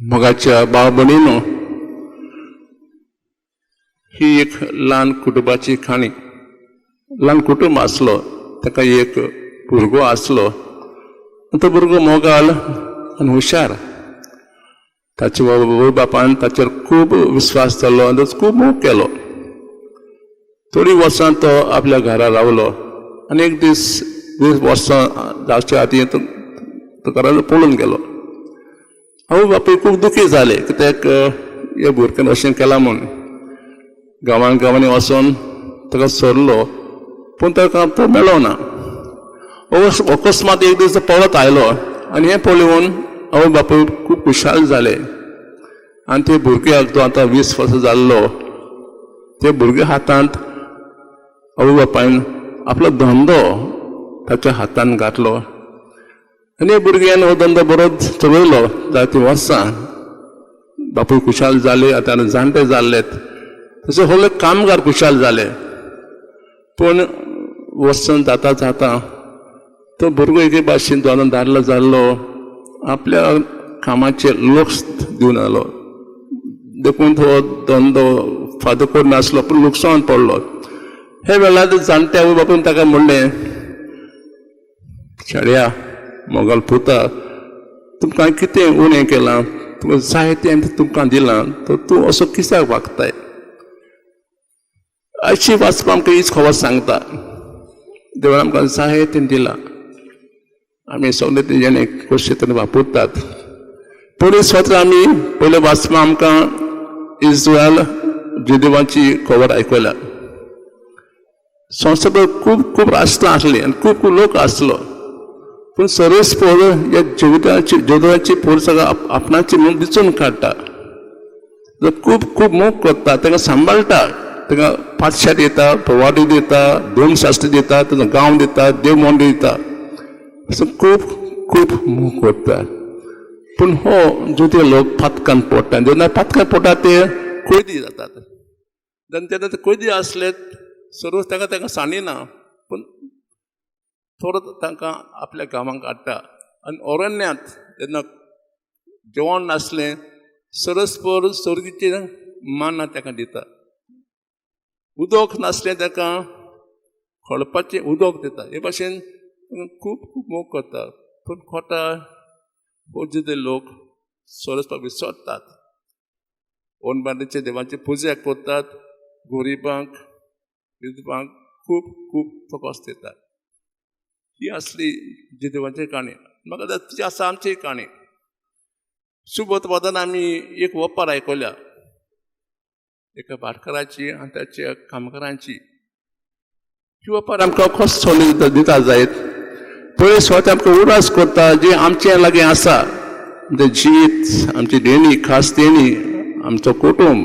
मोगाच्या भाव भयणीनो, ही एक ल्हान कुटुंबाची खाणी. ल्हान कुटुंब आसलो, ताका एक भुरगो आसलो. तो भुरगो मोगाल आनी हुशार. ताच्या आवय बापान ताचेर खूब विस्वास जाल्लो आनी खूब मोग केलो. थोडी वर्सां तो आपल्या घरा रावलो आनी एक दीस वर्सां जावच्या आदीं तो घरा पळून गेलो. आवय बापूय खूब दुखी जाले, कित्याक ह्या भुरग्यान अशें केलां म्हूण. गांवांनी वचोन ताका सोदलो, पूण ताका तो मेळ्ळो ना. अकस्मात एक दीस पळत आयलो आनी हें पळोवन आवय बापूय खूब खुशाल जाले. आनी ते भुरग्याक तो आतां 20 वर्सां जाल्लो, ते भुरग्या हातांत आवय बापायन आपलो धंदो ताच्या हातान घातलो. आनी भुरग्यान हो धंदो बरो चलयलो जायतीं वर्सां. बापूय खुशाल जाले, आतां जाणटे जाल्लेत. तशें व्हडले कामगार खुशाल जाले. पूण वर्सां जाता जाता तो भुरगो एके भाशेन दोन दादलो जाल्लो आपल्या कामाचेर लक्ष दिवन आलो. देखून तो धंदो फादर करनासलो, पूण लुकसाण पडलो. हे वेळार जाणटे आवय बापून ताका म्हणलें, चेड्या मोगाल पुता, तुमकां कितें उणें केलां, तुमकां जाय तें तुमकां दिलां, तर तूं असो कित्याक वागताय? आयची वाचपाक आमकां हीच खबर सांगता. देवान आमकां जाय तें दिलां, आमी सगळे तेजें कशें तरेन वापरतात. पयलीं स्वता आमी पयलें वाचपाक आमकां इस्रायल जुदेवाची खबर आयकल्या. संवसार खूब राष्ट्रां आसलीं आनी खूब लोक आसलो. पूण सर्वेस्पर ह्या जुदेवाची पोर सगळं आपणाची मोग दिसून काडटा. खूब मोग करता, ताका सांबाळटा, ताका पाठशाळ दिता, प्रवादी दिता, धर्मशास्त्र दिता, ताजो गांव दिता, देव मंडळ दिता. असो खूब मोग करता. पूण हो जुदे लोक फातकान पडटा. जेन्ना फातकान पडटा ते कैदी जातात. जेन्ना ते कैदी आसले सर्व ताका सांडिना, पूण थोडो तांकां आपल्या गांवांक हाडटा. आनी अरण्यांत जेन्ना जेवण नासलें, सरस्पर सर्गीचें मान ताका दिता. उदक नासलें ताका खळपाचें उदक दिता. हे भाशेन खूब मोग करता. पूण खोटा हो जुदे लोक सरस्पर विसरतात. ओनबांडेच्या देवाची पुजा करतात, गरिबांक विधवांक खूब फकस दितात. ही असली जुदेवाची काणी. म्हाका ती आसा आमची काणी. शुभोत्पादन आमी एक वपार आयकल्या, एका भाटकाराची आनी ताच्या कामगारांची. ही वपार आमकां कसो दिता जायत. पयले स्वता आमकां उरास करता जे आमचे लागीं आसा. म्हणजे जीत, आमची देणी, खास देणी, आमचो कुटुंब,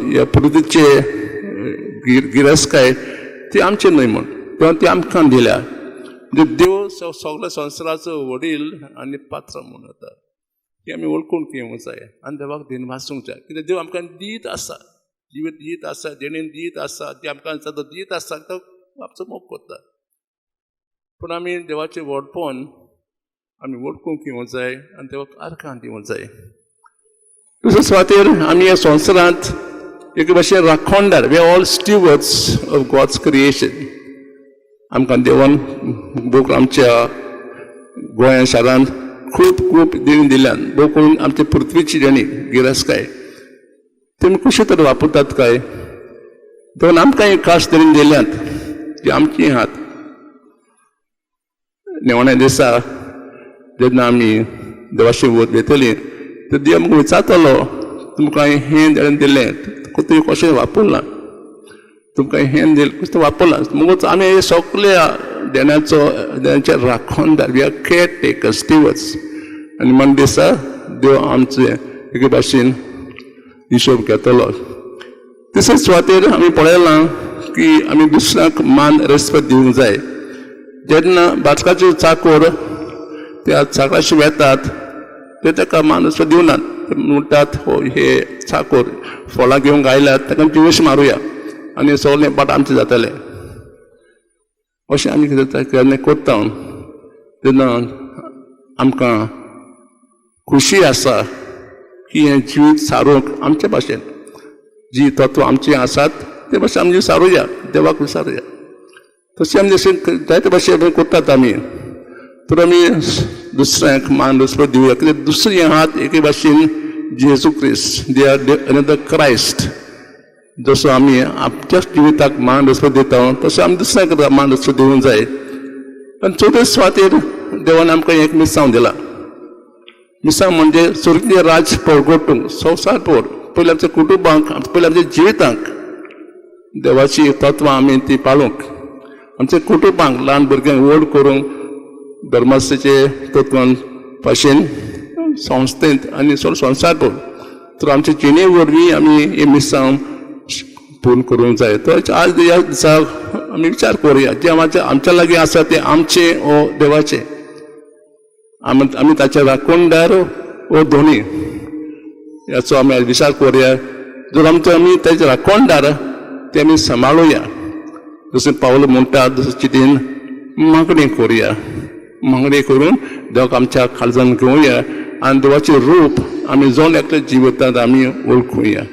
ह्या पृथ्वीचे गिरस्काय ती आमचे न्हय म्हण, तेव्हा ती आमकां दिल्या. म्हणजे देव सगळ्या संवसाराचो वडील आनी पात्र म्हणून येता. ती आमी वळखून घेवंक जाय आनी देवाक दिन वाचूंक जाय. कित्याक देव आमकां दीत आसा, जिवीत दीत आसा, देणेन दीत आसा, ती आमकां सदां दीत आसा, तो आमचो मोग करता. पूण आमी देवाचें व्हडपण आमी वळखूंक घेवंक जाय आनी देवाक आर्गां दिवंक जाय. दुसरे सुवातेर आमी ह्या संवसारांत एक भाशेन राखणदार. We are all stewards of God's creation. आमकां देवान बूक आमच्या गोंया शारांत खूब देणी दिल्यान. बूक करून आमच्या पृथ्वीची देणी गिरासकाय तेमी कशे तरेन वापरतात काय. देवान आमकां एक खास देणी दिल्यात जी आमची आहात. निवण्या दिसा जेन्ना आमी देवाची वत घेतली, तर देव आमकां विचारतलो, तुमकां हें देणें दिलें, तुवें कशें वापरलां, तुमकां हें दिलें कशें वापरलां. मगूच आमी सगळ्या देण्याचे राखणदार. We are care taker, stewards. आनी मन दिसा देव आमचे एके भाशेन हिशोब घेतलो. तिसरे सुवातेर आमी पळयलां की आमी दुसऱ्यांक मान रेस्पेक्ट दिवंक जाय. जेन्ना भाटकाचे चाकर त्या चाकराशी वेतात, ते ताका मान रेस्पेक्ट दिवनात. म्हणटात, हो हे चाकर फळां घेवंक आयल्यात, ताका जीवेश मारुया आनी सगळें पाट आमचें जातलें. अशें आमी कितें करता जेन्ना आमकां खुशी आसा की हें जिवीत सारूंक आमचे भाशेन जी तत्वां आमची आसात ते भाशेन आमी सारुया, देवाक विसारुया. तशें आमी जशें जायते भाशेन करतात आमी, तर आमी दुसऱ्यांक मान रेस्पेद दिवया. कित्याक दुसरे आहात एके भाशेन जेजू क्रिस्त, दे आर अनदर क्रायस्ट. जसो आमी आमच्या जिविताक मान रेस्पेद दिता तसो आमी दुसऱ्यांक मान रेस्पेद दिवंक जाय. आनी चवथे सुवातेर देवान आमकां एक मिसांव दिला. मिसांव म्हणजे स्वर्गीय राज परगटूंक, संवसार भर पयलीं आमच्या कुटुंबांक, पयलीं आमच्या जिवितांक देवाची तत्वां आमी ती पाळूंक, आमच्या कुटुंबांक ल्हान भुरग्यांक व्हड करूंक धर्माचे तत्वां भाशेन संस्थेंत आनी संवसार भर. तर आमच्या जिणे वरवीं आमी हे मिसांव पूर्ण करूंक जाय. तर आज ह्या दिसाक आमी विचार करुया जे आमच्या लागीं आसा ते आमचे ओ देवाचे. आमी ताचे राखणदार ओ दोनी याचो आमी विचार करुया. जर आमी ताचे राखणदार ते आमी सांबाळुया. जशें पावल म्हणटा तशें चितीन मागणी करुया. मागणी करून देवाक आमच्या काळजान घेवया आनी देवाचें रूप आमी जावन एकल्या जिवितांत आमी वळखुया.